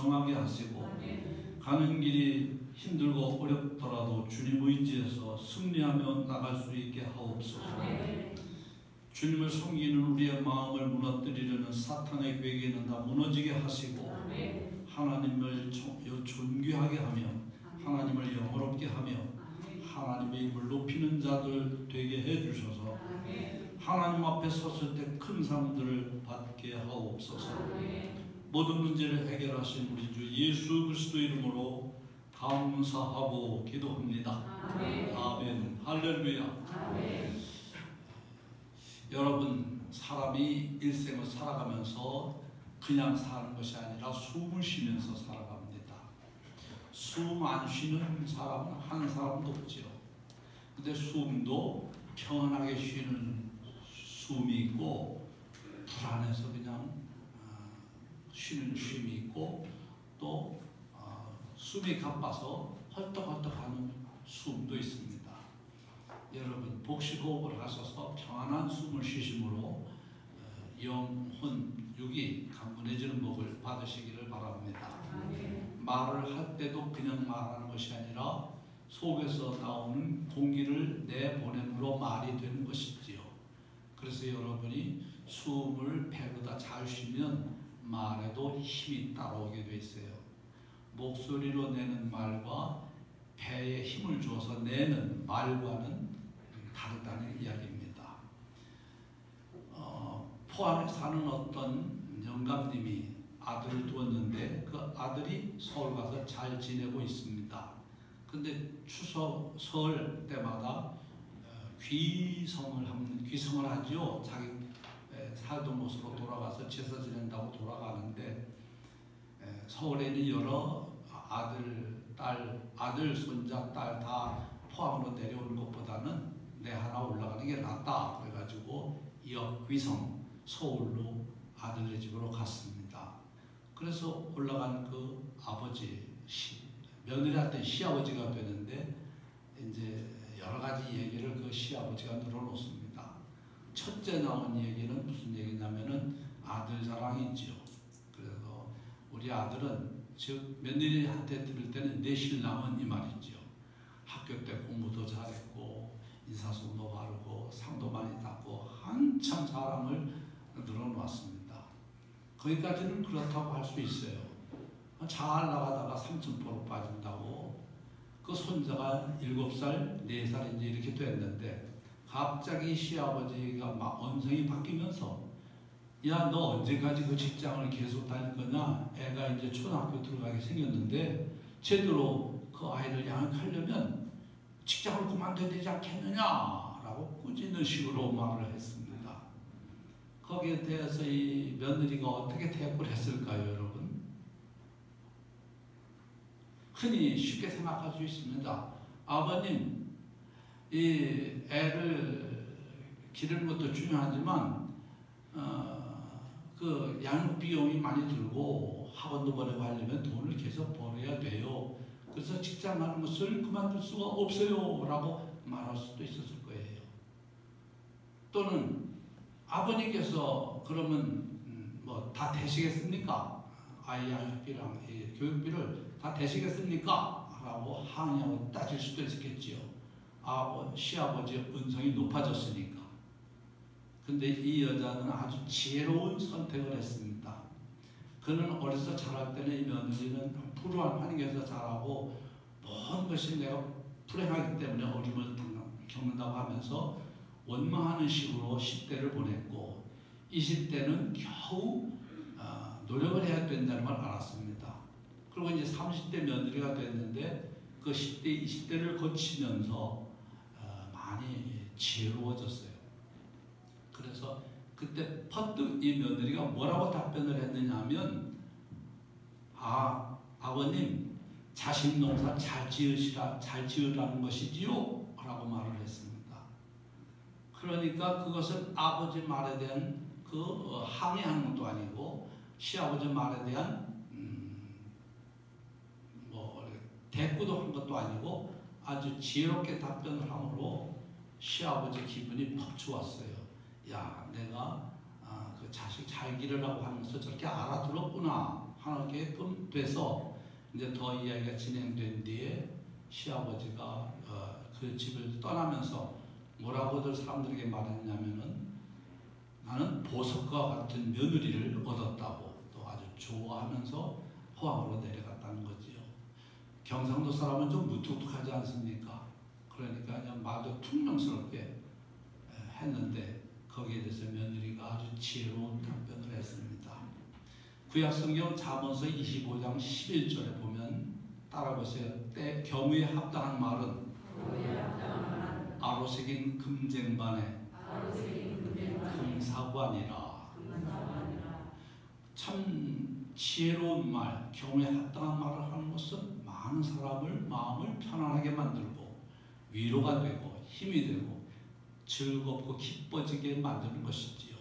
풍성하게 하시고 가는 길이 힘들고 어렵더라도 주님 의지해서 승리하며 나갈 수 있게 하옵소서. 주님을 섬기는 우리의 마음을 무너뜨리려는 사탄의 괴계는 다 무너지게 하시고 하나님을 존귀하게 하며 하나님을 영화롭게 하며 하나님의 이름을 높이는 자들 되게 해주셔서 하나님 앞에 섰을 때 큰 상들을 받게 하옵소서. 모든 문제를 해결하신 우리 주 예수 그리스도 이름으로 감사하고 기도합니다. 아멘. 할렐루야. 여러분, 사람이 일생을 살아가면서 그냥 사는 것이 아니라 숨을 쉬면서 살아갑니다. 숨 안 쉬는 사람은 한 사람도 없지요. 근데 숨도 평안하게 쉬는 숨이 있고 불안해서 그냥 쉬는 쉼이 있고 또 숨이 가빠서 헐떡헐떡하는 숨도 있습니다. 여러분, 복식호흡을 하셔서 평안한 숨을 쉬심으로 영혼, 육이 강건해지는 복을 받으시기를 바랍니다. 말을 할 때도 그냥 말하는 것이 아니라 속에서 나오는 공기를 내보냄으로 말이 되는 것이지요. 그래서 여러분이 숨을 배보다 잘 쉬면 말에도 힘이 따라오게 돼 있어요. 목소리로 내는 말과 배에 힘을 줘서 내는 말과는 다르다는 이야기입니다. 포항에 사는 어떤 영감님이 아들을 두었는데 그 아들이 서울 가서 잘 지내고 있습니다. 근데 추석, 설 때마다 귀성을 하지요. 자기 살던 곳으로 돌아가서 제사 지낸다고 돌아가는데 서울에 있는 여러 아들, 손자, 딸 다 포항으로 내려오는 것보다는 내 하나 올라가는 게 낫다. 그래가지고 역귀성 서울로 아들네 집으로 갔습니다. 그래서 올라간 그 아버지, 며느리한테 시아버지가 되는데 이제 여러 가지 얘기를 그 시아버지가 늘어놓습니다. 첫째 나온 얘기는 무슨 얘기냐면은 아들 자랑이지요. 그래서 우리 아들은 즉 며느리한테 들을 때는 내 신랑은 이 말이지요. 학교 때 공부도 잘했고 인사성도 바르고 상도 많이 탔고 한참 사람을 늘어놓았습니다. 거기까지는 그렇다고 할 수 있어요. 잘 나가다가 삼천포로 빠진다고 그 손자가 7살, 4살인지 이렇게 됐는데 갑자기 시아버지가 막 언성이 바뀌면서 야, 너 언제까지 그 직장을 계속 다닐 거냐? 애가 이제 초등학교 들어가게 생겼는데 제대로 그 아이를 양육하려면 직장을 그만둬야 되지 않겠느냐? 라고 꾸짖는 식으로 말을 했습니다. 거기에 대해서 이 며느리가 어떻게 대꾸를 했을까요, 여러분? 흔히 쉽게 생각할 수 있습니다. 아버님, 이 애를 기르는 것도 중요하지만 그 양육 비용이 많이 들고 학원도 보내고 하려면 돈을 계속 벌어야 돼요. 그래서 직장 가는 것을 그만둘 수가 없어요 라고 말할 수도 있었을 거예요. 또는 아버님께서 그러면 뭐 다 대시겠습니까? 아이 양육비랑 교육비를 다 대시겠습니까? 라고 항의하고 따질 수도 있었겠지요. 시아버지의 은성이 높아졌으니까. 근데 이 여자는 아주 지혜로운 선택을 했습니다. 그는 어려서 자랄 때는 이 며느리는 불우한 환경에서 자라고 모든 것이 내가 불행하기 때문에 어려움을 겪는다고 하면서 원망하는 식으로 10대를 보냈고 20대는 겨우 노력을 해야 된다는 걸 알았습니다. 그리고 이제 30대 며느리가 됐는데 그 10대, 20대를 거치면서 많이 지혜로워졌어요. 그래서 그때 퍼뜩 이 며느리가 뭐라고 답변을 했느냐 하면 아버님 자식 농사 잘 지으라는 것이지요? 라고 말을 했습니다. 그러니까 그것은 아버지 말에 대한 그 항의하는 것도 아니고 시아버지 말에 대한 대꾸도 한 것도 아니고 아주 지혜롭게 답변을 함으로 시아버지 기분이 퍽 좋았어요. 야, 내가 그 자식 잘 기르라고 하면서 저렇게 알아들었구나 하게끔 돼서 이제 더 이야기가 진행된 뒤에 시아버지가 그 집을 떠나면서 뭐라고들 사람들에게 말했냐면은 나는 보석과 같은 며느리를 얻었다고 또 아주 좋아하면서 포항으로 내려갔다는 거지요. 경상도 사람은 좀 무뚝뚝하지 않습니까? 그러니까 그냥 말도 퉁명스럽게 했는데 거기에 대해서 며느리가 아주 지혜로운 답변을 했습니다. 구약성경 잠언서 25장 11절에 보면 따라보세요. 때 겸유에 합당한 말은 아로새긴 금쟁반에 금사관이라. 참 지혜로운 말, 겸유에 합당한 말을 하는 것은 많은 사람을 마음을 편안하게 만들고 위로가 되고 힘이 되고 즐겁고 기뻐지게 만드는 것이지요.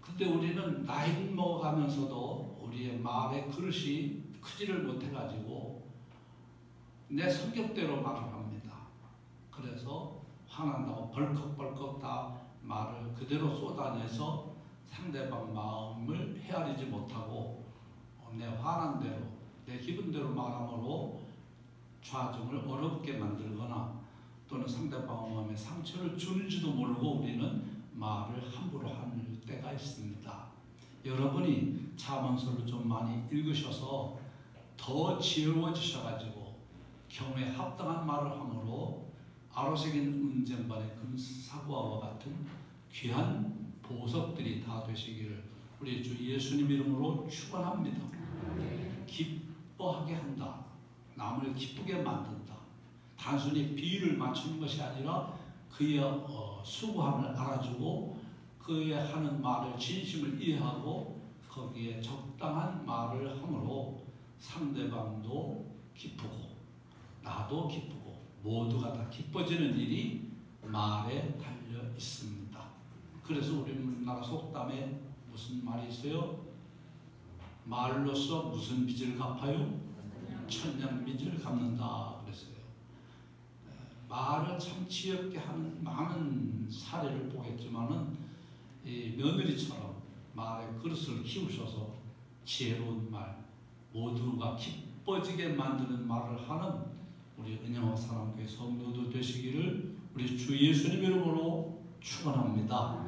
근데 우리는 나이 먹어가면서도 우리의 말의 그릇이 크지를 못해가지고 내 성격대로 말을 합니다. 그래서 화난다고 벌컥벌컥 다 말을 그대로 쏟아내서 상대방 마음을 헤아리지 못하고 내 화난 대로 내 기분대로 말함으로 좌정을 어렵게 만들거나 또는 상대방 마음에 상처를 주는지도 모르고 우리는 말을 함부로 하는 때가 있습니다. 여러분이 잠언서를 좀 많이 읽으셔서 더 지혜로워지셔가지고 경우에 합당한 말을 함으로 아로새긴 은쟁반의 금사과와 같은 귀한 보석들이 다 되시기를 우리 주 예수님 이름으로 축원합니다. 기뻐하게 한다. 남을 기쁘게 만든다. 단순히 비유를 맞추는 것이 아니라 그의 수고함을 알아주고 그의 하는 말을 진심을 이해하고 거기에 적당한 말을 함으로 상대방도 기쁘고 나도 기쁘고 모두가 다 기뻐지는 일이 말에 달려 있습니다. 그래서 우리나라 속담에 무슨 말이 있어요? 말로써 무슨 빚을 갚아요? 천냥빚을 갚는다 그랬어요. 말을 참 지혜롭게 하는 많은 사례를 보겠지만은 이 며느리처럼 말의 그릇을 키우셔서 지혜로운 말, 모두가 기뻐지게 만드는 말을 하는 우리 은영화 사랑교회 성도들 되시기를 우리 주 예수님 이름으로 축원합니다.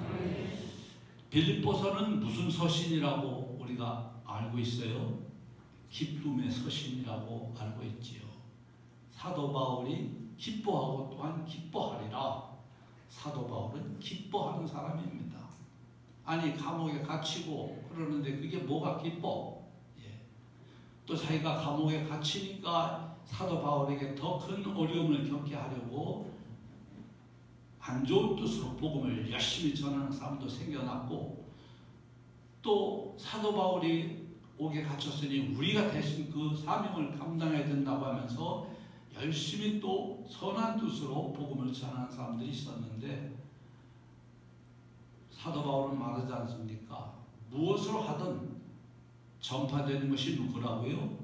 빌립보서는 무슨 서신이라고 우리가 알고 있어요? 기쁨의 서신이라고 알고 있지요. 사도 바울이 기뻐하고 또한 기뻐하리라. 사도 바울은 기뻐하는 사람입니다. 아니 감옥에 갇히고 그러는데 그게 뭐가 기뻐? 또 자기가 감옥에 갇히니까 사도 바울에게 더 큰 어려움을 겪게 하려고 안 좋은 뜻으로 복음을 열심히 전하는 사람도 생겨났고 또 사도 바울이 옥에 갇혔으니 우리가 대신 그 사명을 감당해야 된다고 하면서 열심히 또 선한 뜻으로 복음을 전하는 사람들이 있었는데 사도 바울은 말하지 않습니까? 무엇으로 하든 전파되는 것이 누구라고요?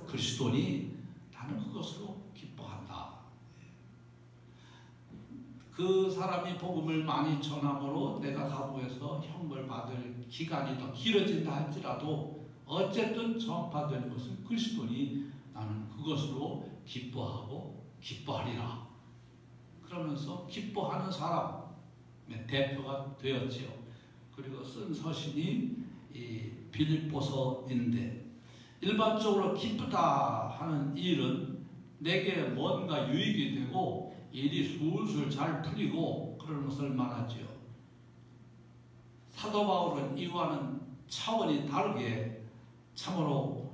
그리스도니 나는 그것으로 기뻐한다. 그 사람이 복음을 많이 전함으로 내가 감옥에서 형벌 받을 기간이 더 길어진다 할지라도 어쨌든 전파되는 것은 그리스도니 나는 그것으로 기뻐하고 기뻐하리라. 그러면서 기뻐하는 사람의 대표가 되었지요. 그리고 쓴 서신이 이 빌립보서인데 일반적으로 기쁘다 하는 일은 내게 뭔가 유익이 되고 일이 술술 잘 풀리고 그런 것을 말하지요. 사도 바울은 이와는 차원이 다르게 참으로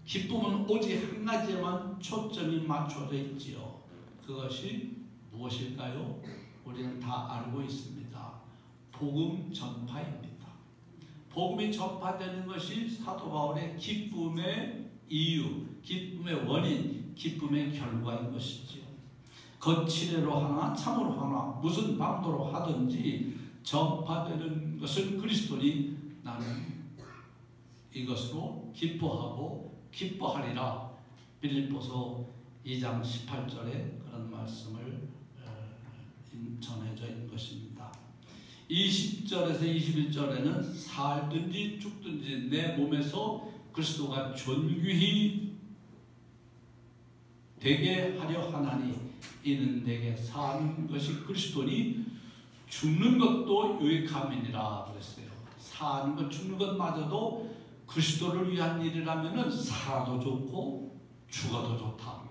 기쁨은 오직 한 가지에만 초점이 맞춰져 있지요. 그것이 무엇일까요? 우리는 다 알고 있습니다. 복음 전파입니다. 복음이 전파되는 것이 사도 바울의 기쁨의 이유, 기쁨의 원인, 기쁨의 결과인 것이지요. 거칠애로 하나 참으로 하나 무슨 방도로 하든지 전파되는 것은 그리스도니 나는 이것으로 기뻐하고 기뻐하리라. 빌립보서 2장 18절에 그런 말씀을 전해져 있는 것입니다. 20절에서 21절에는 살든지 죽든지 내 몸에서 그리스도가 존귀히 되게 하려 하나니 이는 내게 사는 것이 그리스도니 죽는 것도 유익함이니라 그랬어요. 사는 것 죽는 것마저도 그리스도를 위한 일이라면 살아도 좋고 죽어도 좋다.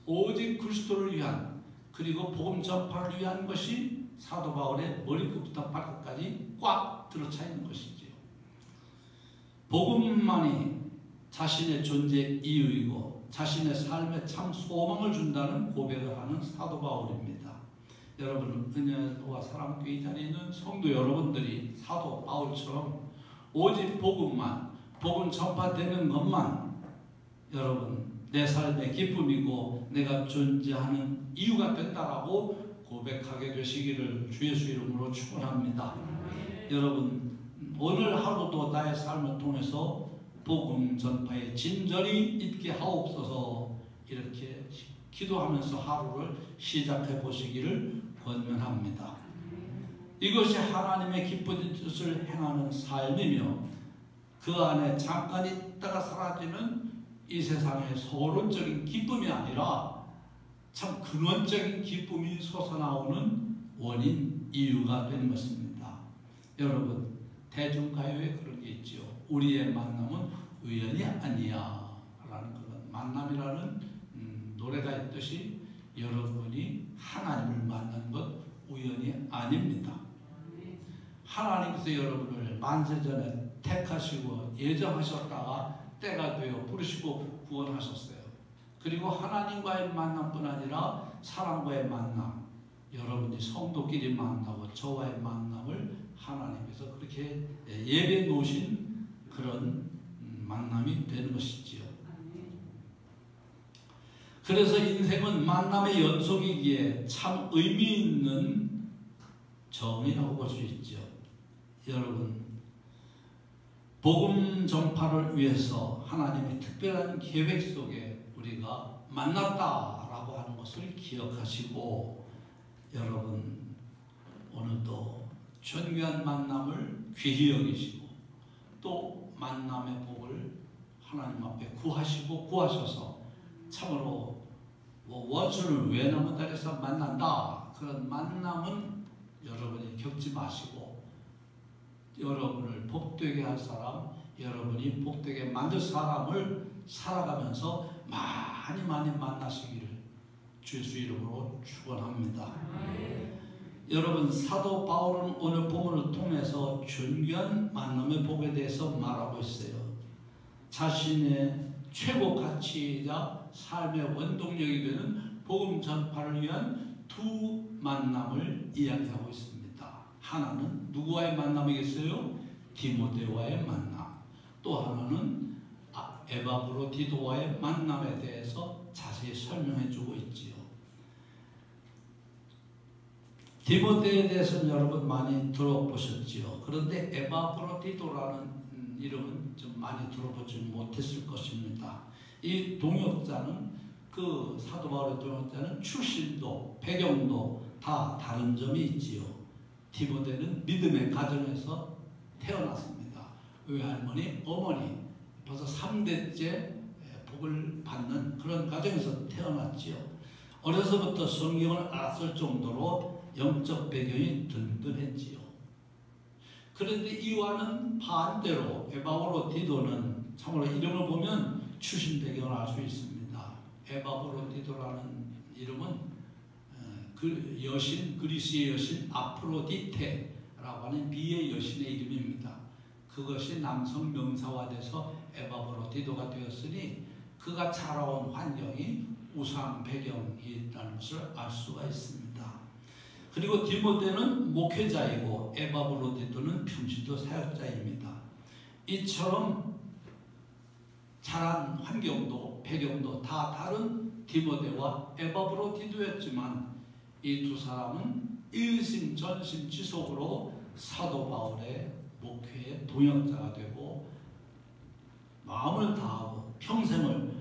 오직 그리스도를 위한 그리고 복음 전파를 위한 것이 사도 바울의 머리끝부터 발끝까지 꽉 들어차 있는 것이지요. 복음만이 자신의 존재 이유이고 자신의 삶에 참 소망을 준다는 고백을 하는 사도 바울입니다. 여러분, 은혜와 사랑교회 이 자리에 있는 성도 여러분들이 사도 바울처럼 오직 복음만, 복음 전파되는 것만 여러분 내 삶의 기쁨이고 내가 존재하는 이유가 된다라고 고백하게 되시기를 주 예수 이름으로 축원합니다. 여러분, 오늘 하루도 나의 삶을 통해서 복음 전파에 진전이 있게 하옵소서 이렇게 기도하면서 하루를 시작해 보시기를 권면합니다. 이것이 하나님의 기쁜 뜻을 행하는 삶이며 그 안에 잠깐 있다가 사라지는 이 세상의 서론적인 기쁨이 아니라 참 근원적인 기쁨이 솟아나오는 원인, 이유가 되는 것입니다. 여러분, 대중가요에 그런 게 있죠. 우리의 만남은 우연이 아니야 라는 그런 만남이라는 노래가 있듯이 여러분이 하나님을 만난 것 우연이 아닙니다. 하나님께서 여러분을 만세전에 택하시고 예정하셨다가 때가 되어 부르시고 구원하셨어요. 그리고 하나님과의 만남뿐 아니라 사람과의 만남, 여러분이 성도끼리 만나고 저와의 만남을 하나님께서 그렇게 예배해 놓으신 그런 만남이 되는 것이지요. 그래서 인생은 만남의 연속이기에 참 의미 있는 정이라고 볼 수 있죠. 여러분, 복음 전파를 위해서 하나님의 특별한 계획 속에 우리가 만났다라고 하는 것을 기억하시고 여러분 오늘도 존귀한 만남을 귀히 여기시고 또 만남의 복을 하나님 앞에 구하시고 구하셔서 참으로 원수를 외나무다리에서 만난다 그런 만남은 여러분이 겪지 마시고 여러분을 복되게 할 사람, 여러분이 복되게 만들 사람을 살아가면서 많이 만나시기를 주 예수 이름으로 축원합니다. 여러분, 사도 바울은 오늘 본문을 통해서 존귀한 만남의 복에 대해서 말하고 있어요. 자신의 최고 가치이자 삶의 원동력이 되는 복음 전파를 위한 두 만남을 이야기하고 있습니다. 하나는 누구와의 만남이겠어요? 디모데와의 만남. 또 하나는 에바브로디도와의 만남에 대해서 자세히 설명해 주고 있지요. 디모데에 대해서는 여러분 많이 들어보셨지요. 그런데 에바브로디도라는 이름은 좀 많이 들어보지 못했을 것입니다. 이 동역자는 그 사도 바울의 동역자는 출신도 배경도 다 다른 점이 있지요. 디모데는 믿음의 가정에서 태어났습니다. 외할머니, 어머니 벌써 3대째 복을 받는 그런 가정에서 태어났지요. 어려서부터 성경을 알았을 정도로 영적 배경이 든든했지요. 그런데 이와는 반대로 에바브로디도는 참으로 이름을 보면 출신 배경을 알 수 있습니다. 에바브로디도라는 이름은 그 여신, 그리스의 여신 아프로디테라고 하는 미의 여신의 이름입니다. 그것이 남성 명사화돼서 에바브로디도가 되었으니 그가 자라온 환경이 우상 배경이 있다는 것을 알 수가 있습니다. 그리고 디모데는 목회자이고 에바브로디도는 평신도 사역자입니다. 이처럼 자란 환경도 배경도 다 다른 디모데와 에바브로디도였지만 이 두 사람은 일심전심지속으로 사도 바울의 목회의 동역자가 되고 마음을 다하고 평생을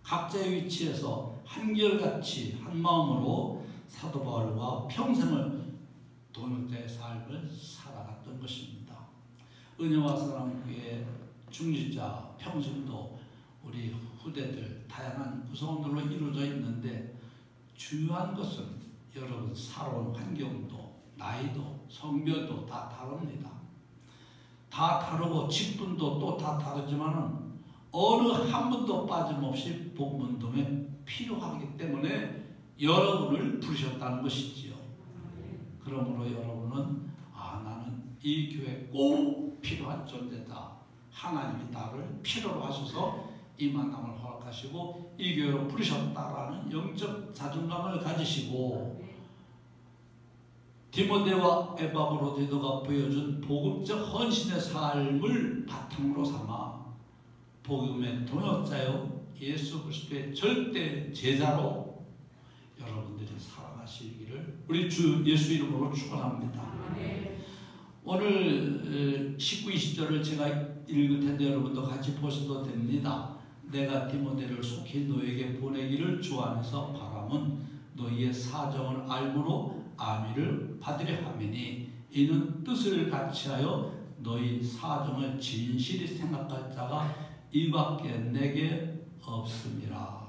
각자의 위치에서 한결같이 한 마음으로 사도 바울과 평생을 동역자의 삶을 살아갔던 것입니다. 은혜와 사랑교회 중지자 평생도 우리 후대들 다양한 구성원들로 이루어져 있는데 중요한 것은 여러분 살아온 환경도 나이도 성별도 다 다릅니다. 다 다르고 직분도 또 다 다르지만은 어느 한 분도 빠짐없이 복문동에 필요하기 때문에 여러분을 부르셨다는 것이지요. 그러므로 여러분은 나는 이 교회에 꼭 필요한 존재다. 하나님이 나를 필요로 하셔서 이 만남을 허락하시고 이 교회로 부르셨다라는 영적 자존감을 가지시고 디모데와 에바브로디도가 보여준 복음적 헌신의 삶을 바탕으로 삼아 복음의 동역자요 예수 그리스도의 절대 제자로 여러분들이 살아가시기를 우리 주 예수 이름으로 축원합니다. 오늘 19, 20절을 제가 읽을 텐데 여러분도 같이 보셔도 됩니다. 내가 디모데를 속히 너에게 보내기를 주 안에서 바람은 너희의 사정을 알므로 아미를 받으려 함이니 이는 뜻을 같이하여 너희 사정을 진실히 생각할 자가 이밖에 내게 없음이라.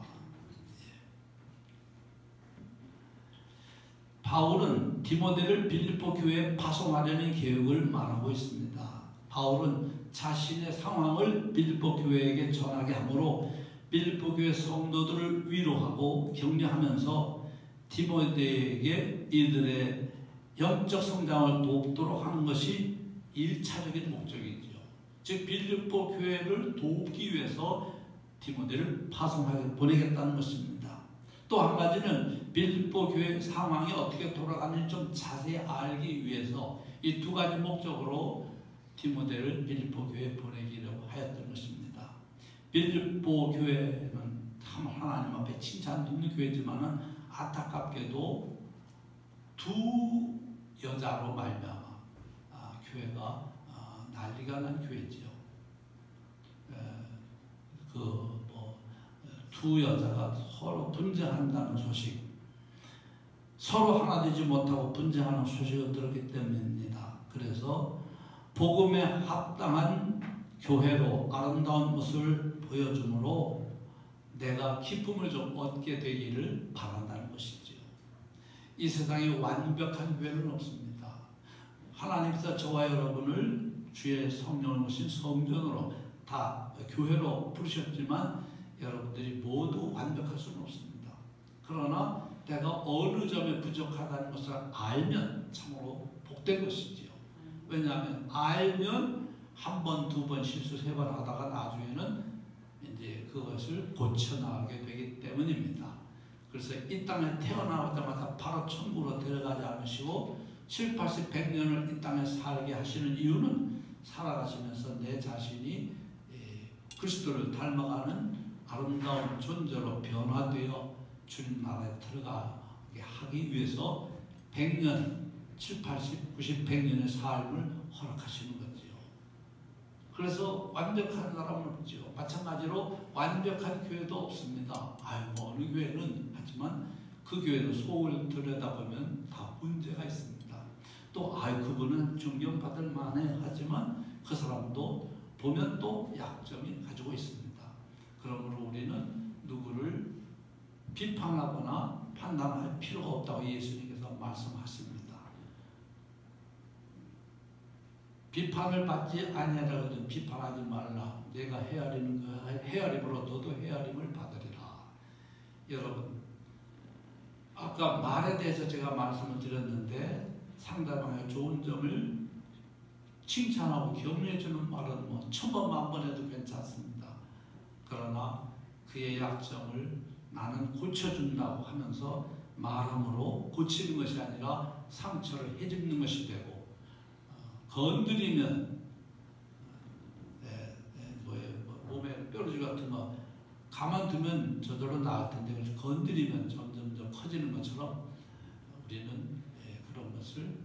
바울은 디모데를 빌립보 교회에 파송하려는 계획을 말하고 있습니다. 바울은 자신의 상황을 빌립보 교회에게 전하게 하므로 빌립보 교회 성도들을 위로하고 격려하면서 디모데에게 이들의 영적 성장을 돕도록 하는 것이 1차적인 목적이죠. 즉 빌립보 교회를 돕기 위해서 디모데를 파송하게 보내겠다는 것입니다. 또 한 가지는 빌립보 교회 상황이 어떻게 돌아가는지 좀 자세히 알기 위해서 이 두 가지 목적으로 디모데를 빌립보 교회에 보내기로 하였던 것입니다. 빌립보 교회는 참 하나님 앞에 칭찬받는 교회지만은 안타깝게도 두 여자로 말미암아 교회가 난리가 난 교회지요. 두 여자가 서로 분쟁한다는 소식, 서로 하나 되지 못하고 분쟁하는 소식을 들었기 때문입니다. 그래서 복음에 합당한 교회로 아름다운 모습을 보여주므로 내가 기쁨을 좀 얻게 되기를 바란다는 것이지요. 이 세상에 완벽한 교회는 없습니다. 하나님께서 저와 여러분을 주의 성령을 모신 성전으로 다 교회로 부르셨지만 여러분들이 모두 완벽할 수는 없습니다. 그러나 내가 어느 점에 부족하다는 것을 알면 참으로 복된 것이지요. 왜냐하면 알면 한 번, 두 번 실수, 세 번 하다가 나중에는 이제 그것을 고쳐나가게 되기 때문입니다. 그래서 이 땅에 태어나자마자 바로 천국으로 데려가지 않으시고 7, 80, 100년을 이 땅에 살게 하시는 이유는 살아가시면서 내 자신이 그리스도를 닮아가는 아름다운 존재로 변화되어 주님 나라에 들어가게 하기 위해서 100년, 7, 80, 90, 100년의 삶을 허락하시는 거지요. 그래서 완벽한 사람은 없지요. 마찬가지로 완벽한 교회도 없습니다. 어느 교회는 하지만 그 교회도 속을 들여다보면 다 문제가 있습니다. 또 그분은 존경받을 만해 하지만 그 사람도 보면 또 약점이 가지고 있습니다. 그러므로 우리는 누구를 비판하거나 판단할 필요가 없다고 예수님께서 말씀하십니다. 비판을 받지 아니하라거든 비판하지 말라. 내가 헤아리는 거 헤아림으로 너도 헤아림을 받으리라. 여러분, 아까 말에 대해서 제가 말씀을 드렸는데 상대방의 좋은 점을 칭찬하고 격려해주는 말은 1000번, 1000번 해도 괜찮습니다. 그러나 그의 약점을 나는 고쳐준다고 하면서 말함으로 고치는 것이 아니라 상처를 해집는 것이 되고 건드리면 몸에 뾰루지 같은 거 가만두면 저절로 나을 텐데 그래서 건드리면 점점 커지는 것처럼 우리는 그런 것을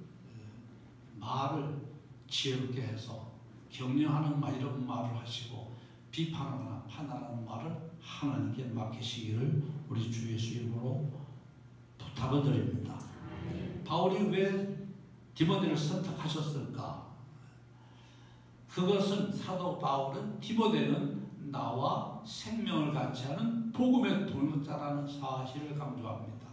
말을 지혜롭게 해서 격려하는 말 이런 말을 하시고 비판하거나 판단하는 말을 하나님께 맡기시기를 우리 주 예수 이름으로 부탁을 드립니다. 바울이 왜 디모데를 선택하셨을까? 그것은 사도 바울은 디모데는 나와 생명을 같이 하는 복음의 동역자라는 사실을 강조합니다.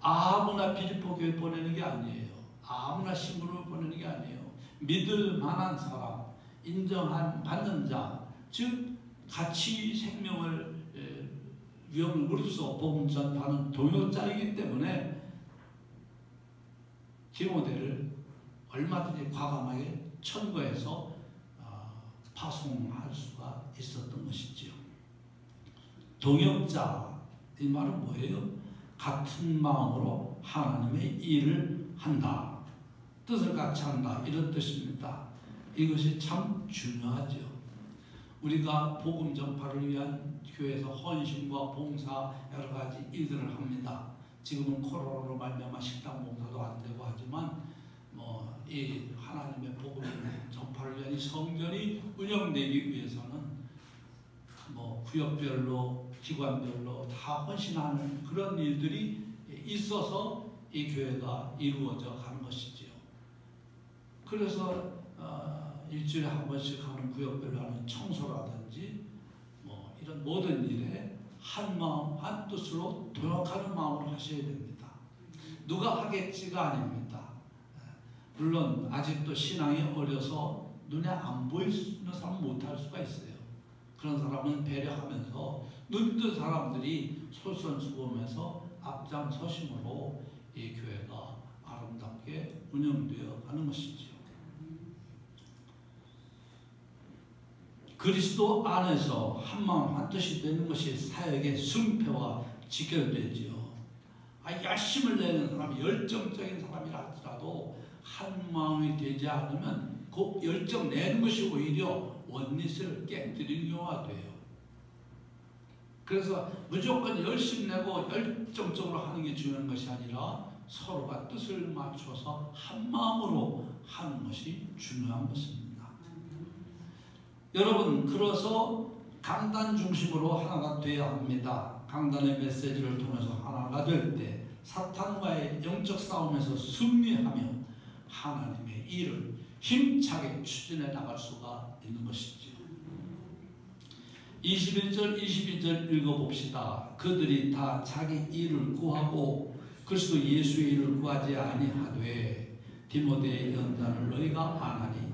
아무나 빌립보 교회 보내는 게 아니에요. 아무나 신부를 보내는 게 아니에요. 믿을 만한 사람, 인정받는 자, 즉 같이 생명을 위험을 무릅쓰고 복음 전파하는 동역자이기 때문에 디모데를 얼마든지 과감하게 천거해서 파송할 수가 있었던 것이지요. 동역자, 이 말은 뭐예요? 같은 마음으로 하나님의 일을 한다. 뜻을 같이 한다. 이런 뜻입니다. 이것이 참 중요하죠. 우리가 복음 전파를 위한 교회에서 헌신과 봉사 여러 가지 일들을 합니다. 지금은 코로나로 말미암아 식당 봉사도 안 되고 하지만 이 하나님의 복음 전파를 위한 이 성전이 운영되기 위해서는 구역별로 기관별로 다 헌신하는 그런 일들이 있어서 이 교회가 이루어져 가는 것이지요. 그래서 일주일에 한 번씩 하는 구역별로 하는 청소라든지 이런 모든 일에 한 마음 한 뜻으로 동역하는 마음으로 하셔야 됩니다. 누가 하겠지가 아닙니다. 물론 아직도 신앙이 어려서 눈에 안 보이는 사람은 못할 수가 있어요. 그런 사람은 배려하면서 눈뜬 사람들이 솔선수범해서 앞장서심으로 이 교회가 아름답게 운영되어 가는 것이지요. 그리스도 안에서 한마음 한뜻이 되는 것이 사역의 승패와 직결되지요. 열심을 내는 사람, 열정적인 사람이라 할지라도 한마음이 되지 않으면 그 열정 내는 것이 오히려 원리스를 깨뜨리는 경우가 돼요. 그래서 무조건 열심 내고 열정적으로 하는 게 중요한 것이 아니라 서로가 뜻을 맞춰서 한마음으로 하는 것이 중요한 것입니다. 여러분, 그래서 강단 중심으로 하나가 되어야 합니다. 강단의 메시지를 통해서 하나가 될 때 사탄과의 영적 싸움에서 승리하며 하나님의 일을 힘차게 추진해 나갈 수가 있는 것이지요. 21절, 22절 읽어봅시다. 그들이 다 자기 일을 구하고 그리스도 예수의 일을 구하지 아니하되 디모데의 연단을 너희가 안 하니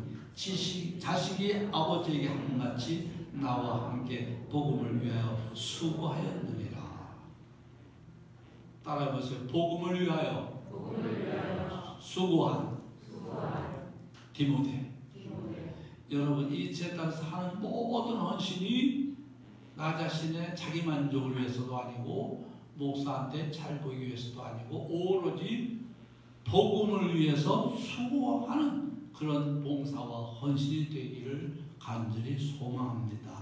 자식이 아버지에게 함같이 나와 함께 복음을 위하여 수고하였느니라. 따라해보세요. 복음을 위하여 수고한 디모데. 여러분, 이 재단에서 하는 모든 헌신이 나 자신의 자기 만족을 위해서도 아니고 목사한테 잘 보이기 위해서도 아니고 오로지 복음을 위해서 수고하는 그런 봉사와 헌신이 되기를 간절히 소망합니다.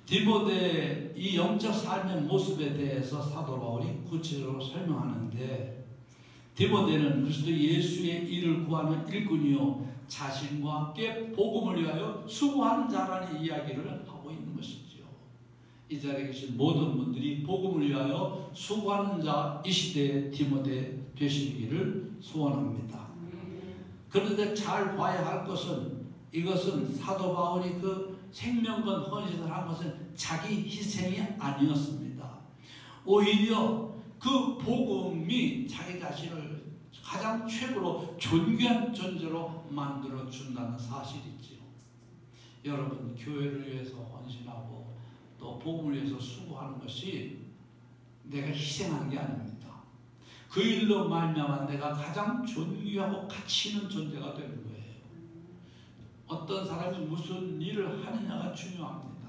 디모데 이 영적 삶의 모습에 대해서 사도 바울이 구체적으로 설명하는데, 디모데는 그리스도 예수의 일을 구하는 일꾼이요 자신과 함께 복음을 위하여 수고하는 자라는 이야기를 하고 있는 것이지요. 이 자리에 계신 모든 분들이 복음을 위하여 수고하는 자 이 시대의 디모데 되시기를 소원합니다. 그런데 잘 봐야 할 것은, 이것은 사도 바울이 그 생명건 헌신을 한 것은 자기 희생이 아니었습니다. 오히려 그 복음이 자기 자신을 가장 최고로 존귀한 존재로 만들어 준다는 사실이지요. 여러분, 교회를 위해서 헌신하고 또 복음을 위해서 수고하는 것이 내가 희생한 게 아닙니다. 그 일로 말미암아 내가 가장 존귀하고 가치 있는 존재가 되는 거예요. 어떤 사람이 무슨 일을 하느냐가 중요합니다.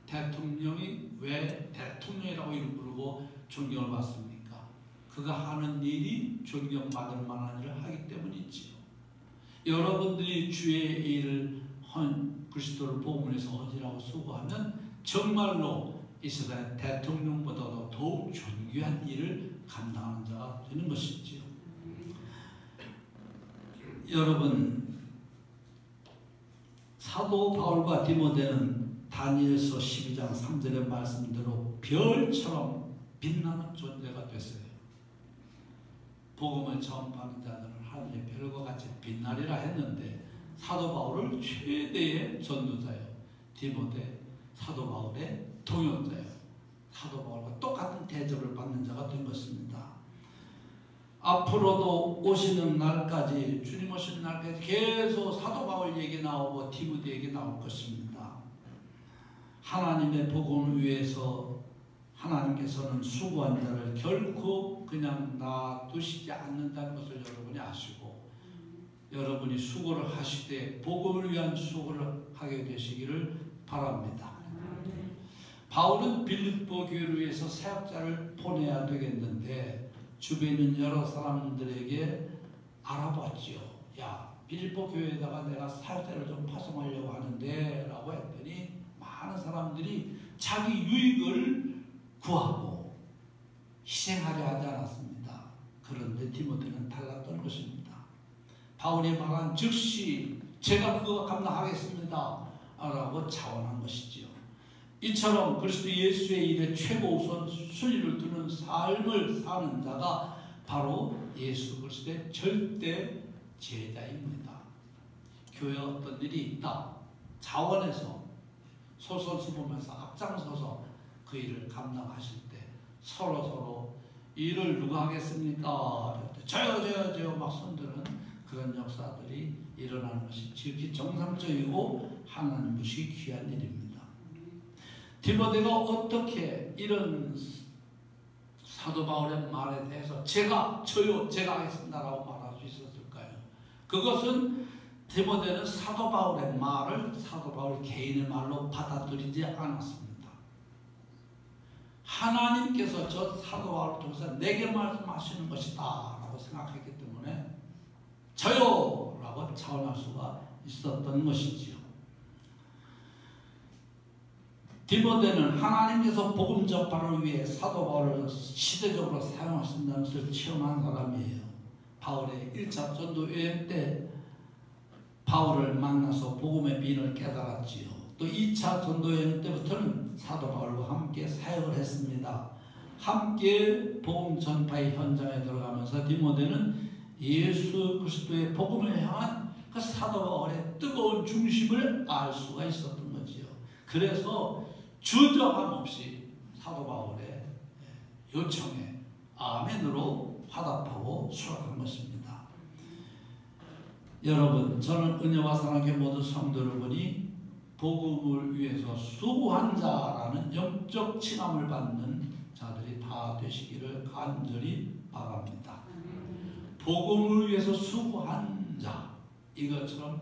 대통령이 왜 대통령이라고 이름 부르고 존경을 받습니까? 그가 하는 일이 존경받을 만한 일을 하기 때문이지요. 여러분들이 주의 일을 그리스도를 복음을 위해서 헌신하고 수고하면 정말로 이 세상의 대통령보다도 더욱 존귀한 일을 감당하는 자가 되는 것이지요. 여러분, 사도 바울과 디모데는 다니엘서 12장 3절의 말씀대로 별처럼 빛나는 존재가 됐어요. 복음을 전파하는 자들은 하늘의 별과 같이 빛나리라 했는데 사도 바울을 최대의 전도자예요. 디모데 사도 바울의 동역자예요. 사도 바울과 똑같은 대접을 받는 자가 된 것입니다. 앞으로도 오시는 날까지, 주님 오시는 날까지 계속 사도 바울 얘기 나오고 디모데 얘기 나올 것입니다. 하나님의 복음을 위해서 하나님께서는 수고한 자를 결코 그냥 놔두시지 않는다는 것을 여러분이 아시고, 여러분이 수고를 하시되 복음을 위한 수고를 하게 되시기를 바랍니다. 바울은 빌립보 교회를 위해서 사역자를 보내야 되겠는데 주변에 있는 여러 사람들에게 알아봤지요. 야, 빌립보 교회에다가 내가 사역자를 좀 파송하려고 하는데 라고 했더니 많은 사람들이 자기 유익을 구하고 희생하려 하지 않았습니다. 그런데 디모데는 달랐던 것입니다. 바울이 말한 즉시 제가 그거 감당하겠습니다 라고 자원한 것이지요. 이처럼 그리스도 예수의 일에 최고 우선 순위를 두는 삶을 사는 자가 바로 예수 그리스도의 절대 제자입니다. 교회에 어떤 일이 있다, 자원해서 솔선수범해서 앞장서서 그 일을 감당하실 때 서로 일을 누가 하겠습니까? 저요 막 손드는 그런 역사들이 일어나는 것이 지극히 정상적이고 하나님 보시기 귀한 일입니다. 디모데가 어떻게 이런 사도 바울의 말에 대해서 제가 하겠습니다 라고 말할 수 있었을까요? 그것은 디모데는 사도 바울의 말을 사도 바울 개인의 말로 받아들이지 않았습니다. 하나님께서 저 사도 바울을 통해서 내게 말씀하시는 것이다 라고 생각했기 때문에 저요 라고 자원할 수가 있었던 것이지요. 디모데는 하나님께서 복음 전파를 위해 사도 바울을 시대적으로 사용하신다는 것을 체험한 사람이에요. 바울의 1차 전도 여행 때 바울을 만나서 복음의 비밀을 깨달았지요. 또 2차 전도 여행 때부터는 사도 바울과 함께 사역을 했습니다. 함께 복음 전파의 현장에 들어가면서 디모데는 예수 그리스도의 복음을 향한 그 사도 바울의 뜨거운 중심을 알 수가 있었던 거지요. 그래서 주저함 없이 사도 바울의 요청에 아멘으로 화답하고 수락한 것입니다. 여러분, 저는 은혜와 사랑의 모든 성도 여러분이 복음을 위해서 수고한 자라는 영적 칭함을 받는 자들이 다 되시기를 간절히 바랍니다. 복음을 위해서 수고한 자, 이것처럼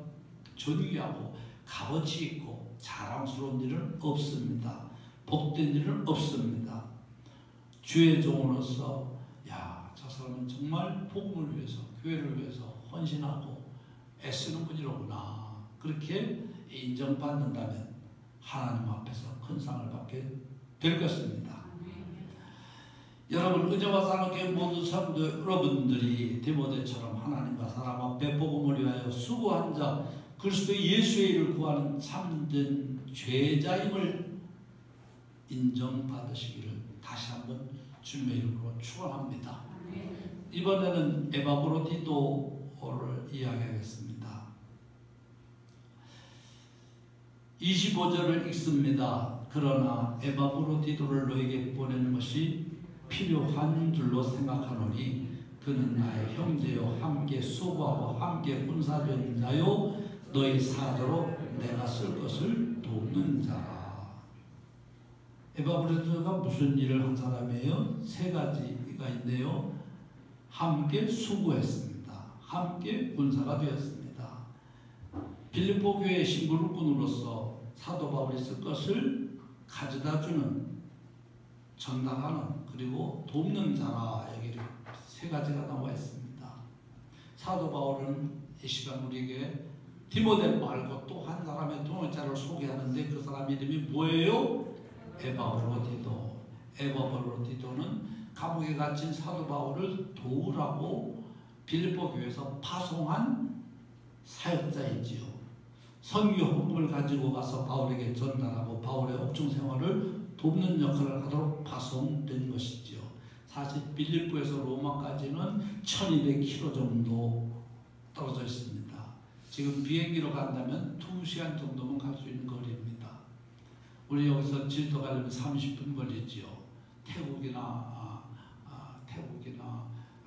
존귀하고 값어치 있고 자랑스러운 일은 없습니다. 복된 일은 없습니다. 주의 종으로서 야, 저 사람은 정말 복음을 위해서, 교회를 위해서 헌신하고 애쓰는 분이로구나, 그렇게 인정받는다면 하나님 앞에서 큰 상을 받게 될 것입니다. 여러분, 은혜와 사랑의 모든 성도 여러분들이 디모데처럼 하나님과 사람 앞에 복음을 위하여 수고한 자, 그리스도 예수의 일을 구하는 참된 죄자임을 인정받으시기를 다시 한번 주님의 이름으로 축원합니다. 이번에는 에바브로디도를 이야기하겠습니다. 25절을 읽습니다. 그러나 에바브로디도를 너에게 보내는 것이 필요한 줄로 생각하노니 그는 나의 형제요, 함께 수고하고 함께 군사된 자요, 너희 사도로 내가 쓸 것을 돕는 자라. 에바브로디도가 무슨 일을 한 사람이에요? 세 가지가 있네요. 함께 수고했습니다. 함께 군사가 되었습니다. 빌립보 교회의 심부름꾼으로서 사도 바울이 쓸 것을 가져다주는, 전달하는, 그리고 돕는 자라. 여기 세 가지가 나와 있습니다. 사도 바울은 이 시간 우리에게 디모데 말고 또 한 사람의 동역자를 소개하는데 그 사람 이름이 뭐예요? 에바브로디도. 에바브로디도는 감옥에 갇힌 사도 바울을 도우라고 빌립보 교회에서 파송한 사역자이지요. 선교 헌금을 가지고 가서 바울에게 전달하고 바울의 옥중 생활을 돕는 역할을 하도록 파송된 것이지요. 사실 빌립보에서 로마까지는 1200km 정도 떨어져 있습니다. 지금 비행기로 간다면 2시간 정도면 갈 수 있는 거리입니다. 우리 여기서 제주도 가려면 30분 걸리지요. 태국이나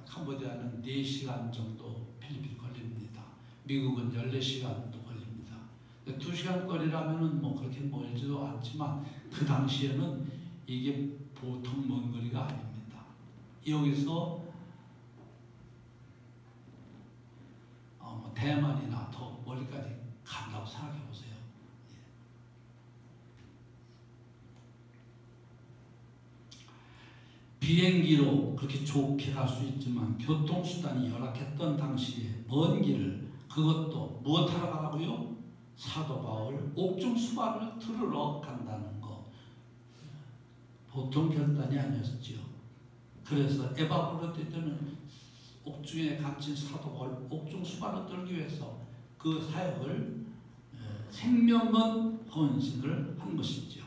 캄보디아는 4시간 정도 필리핀 걸립니다. 미국은 14시간도 걸립니다. 2시간 거리라면 뭐 그렇게 멀지도 않지만 그 당시에는 이게 보통 먼 거리가 아닙니다. 여기서 대만이나 더 멀리까지 간다고 생각해 보세요. 비행기로 그렇게 좋게 갈 수 있지만 교통수단이 열악했던 당시에 먼 길을, 그것도 무엇하러 가라고요? 사도 바울 옥중 수발을 들으러 간다는 거. 보통 결단이 아니었지요. 그래서 에바브로디도는 옥중에 갇힌 사도 바울 옥중 수발을 들기 위해서 그 사역을 생명건 헌신을 한 것이죠.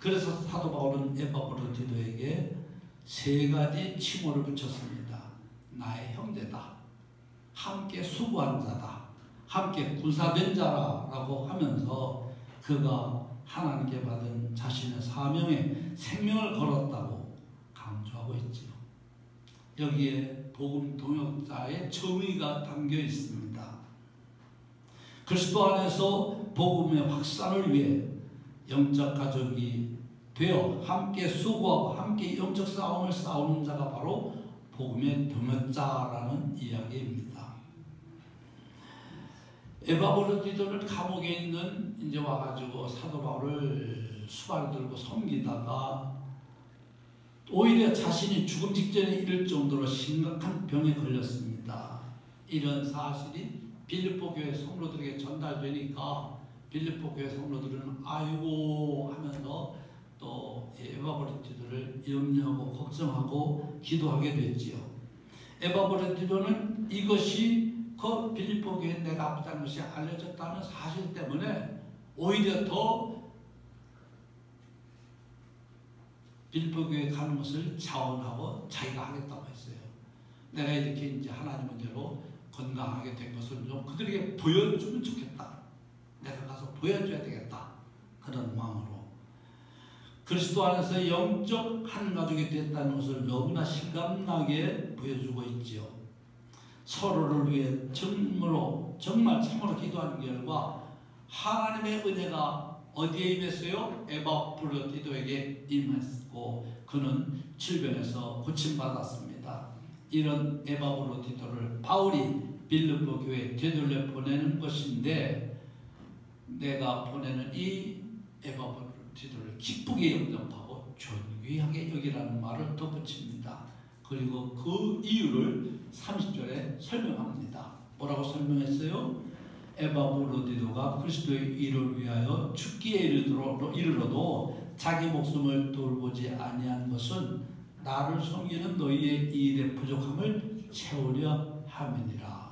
그래서 사도 바울은 에바브로디도에게 3가지 칭호를 붙였습니다. 나의 형제다, 함께 수고한 자다, 함께 군사된 자라고 하면서 그가 하나님께 받은 자신의 사명에 생명을 걸었다고 강조하고 있지요. 여기에 복음 동역자의 정의가 담겨 있습니다. 그리스도 안에서 복음의 확산을 위해 영적 가족이 되어 함께 수고하고 함께 영적 싸움을 싸우는 자가 바로 복음의 동역자라는 이야기입니다. 에바브로디도를 감옥에 있는 이제 와가지고 사도 바울을 수발 들고 섬기다가 오히려 자신이 죽음 직전에 이를 정도로 심각한 병에 걸렸습니다. 이런 사실이 빌립보 교회 성도들에게 전달되니까 빌립보 교회 성도들은 아이고 하면서 또 에바브로디도를 염려하고 걱정하고 기도하게 됐지요. 에바브로디도는 이것이 그 빌립보 교회에 내가 아프다는 것이 알려졌다는 사실 때문에 오히려 더 빌립보 교회에 가는 것을 자원하고 자기가 하겠다고 했어요. 내가 이렇게 이제 하나님 은혜로 건강하게 된 것을 좀 그들에게 보여주면 좋겠다. 내가 가서 보여줘야 되겠다. 그런 마음으로 그리스도 안에서 영적 한 가족이 됐다는 것을 너무나 실감나게 보여주고 있지요. 서로를 위해 정말 참으로 기도한 결과 하나님의 은혜가 어디에 임했어요? 에바브로디도에게 임했고 그는 질병에서 고침받았습니다. 이런 에바브로디도를 바울이 빌립보 교회에 되돌려 보내는 것인데 내가 보내는 이 에바브로디도를 기쁘게 영접하고 존귀하게 여기라는 말을 덧붙입니다. 그리고 그 이유를 30절에 설명합니다. 뭐라고 설명했어요? 에바브로디도가 그리스도의 일을 위하여 죽기에 이르러도 자기 목숨을 돌보지 아니한 것은 나를 섬기는 너희의 일의 부족함을 채우려 함이니라.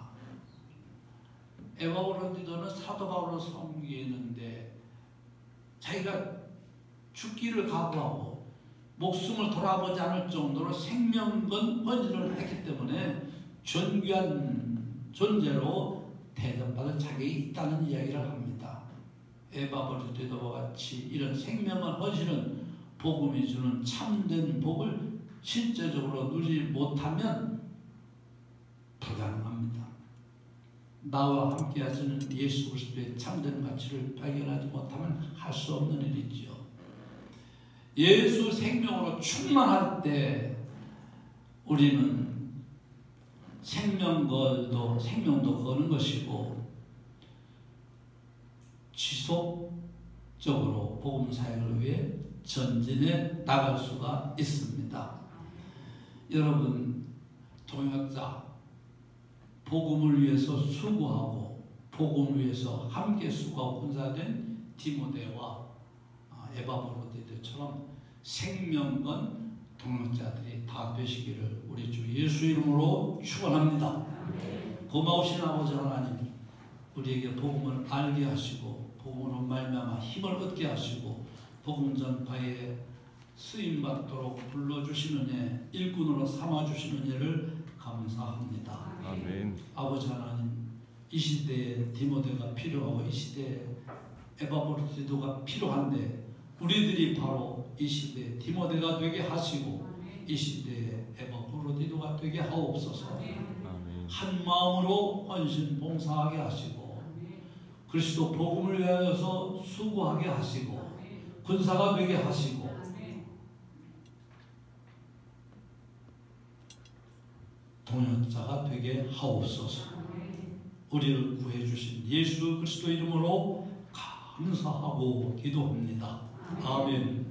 에바브로디도는 사도 바울을 섬기는데 자기가 죽기를 각오하고 목숨을 돌아보지 않을 정도로 생명건 헌신을 했기 때문에 존귀한 존재로 대접받을 자격이 있다는 이야기를 합니다. 에바브로디도와 같이 이런 생명건 헌신은 복음이 주는 참된 복을 실제적으로 누리지 못하면 불가능합니다. 나와 함께 하시는 예수 그리스도의 참된 가치를 발견하지 못하면 할 수 없는 일이지요. 예수 생명으로 충만할 때 우리는 생명도 거는 것이고 지속적으로 복음 사역을 위해 전진해 나갈 수가 있습니다. 여러분 동역자 복음을 위해서 수고하고 복음을 위해서 함께 수고하고 군사된 디모데와 에바브로디도처럼 생명건 동역자들이 다 되시기를 우리 주 예수 이름으로 축원합니다. 고마우신 아버지 하나님, 우리에게 복음을 알게 하시고 복음으로 말미암아 힘을 얻게 하시고 복음 전파에 쓰임받도록 불러주시는 애, 일꾼으로 삼아주시는 애를 감사합니다. 아멘. 아버지 하나님, 이 시대에 디모데가 필요하고 이 시대에 에바브로디도가 필요한데 우리들이 바로 이 시대에 디모데가 되게 하시고 이 시대에 에바프로디도가 되게 하옵소서. 한 마음으로 헌신 봉사하게 하시고 그리스도 복음을 위하여서 수고하게 하시고 군사가 되게 하시고 동역자가 되게 하옵소서. 우리를 구해주신 예수 그리스도 이름으로 감사하고 기도합니다. 아멘.